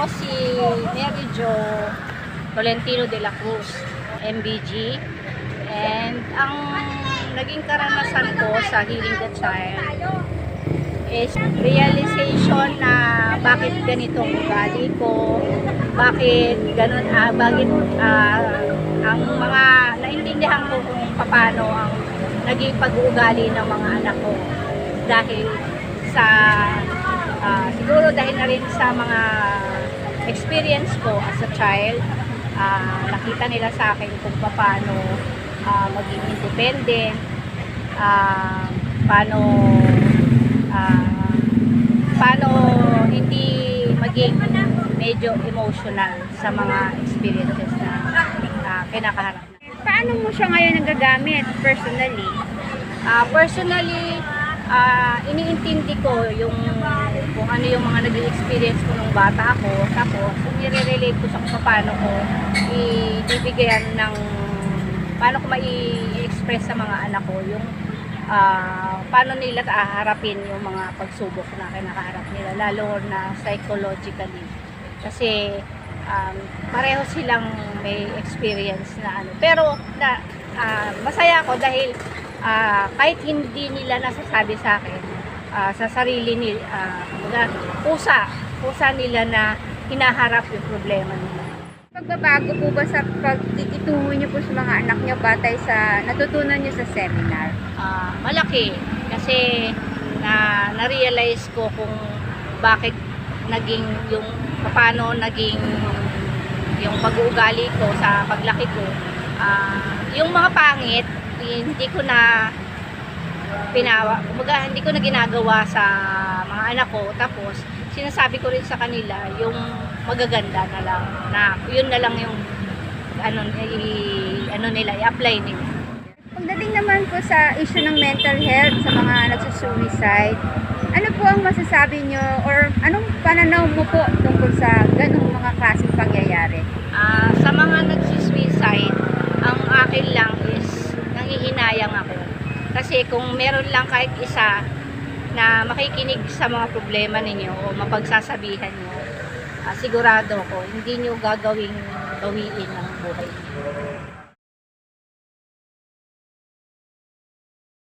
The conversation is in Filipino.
Ako si Mary Jo Tolentino de la Cruz, MBG. And ang naging karanasan ko sa Healing the Child is realization na bakit ganito ang ugali ko, bakit ganun, ang mga naintindihan ko kung paano ang naging pag-uugali ng mga anak ko dahil sa siguro dahil na rin sa mga experience ko as a child. Nakita nila sa akin kung paano maging independent, paano hindi maging medyo emotional sa mga experiences na kinakaharap. Paano mo siya ngayon nagagamit personally? Personally, iniintindi ko kung ano yung mga naging experience ko nung bata ako, tapos nire-relate ko sa kung paano ko ibibigyan ng paano ko mai-express sa mga anak ko yung paano nila haharapin yung mga pagsubok na kinakaharap nila, lalo na psychologically. Kasi pareho silang may experience na ano. Pero masaya ako dahil kahit hindi nila nasasabi sa akin, sa sarili nila, pusa nila na hinaharap yung problema nila. Pagbabago po ba sa pagkikitungo niyo po sa mga anak niyo batay sa natutunan niyo sa seminar? Malaki kasi na-realize ko kung bakit naging paano naging yung pag-uugali ko sa paglaki ko. Yung mga pangit, hindi ko na hindi ko na ginagawa sa mga anak ko. Tapos sinasabi ko rin sa kanila yung magaganda na lang, na yun na lang yung nila i-apply nila. Pagdating naman po sa issue ng mental health sa mga nagsusuicide, ano po ang masasabi nyo or anong pananaw mo po tungkol sa ganung mga klaseng pangyayari? Sa mga nagsusuicide, ang akin lang is nangihinayang ako. Kasi kung meron lang kahit isa na makikinig sa mga problema ninyo o mapagsasabihan nyo, sigurado ko hindi nyo gawiin ang buhay niyo.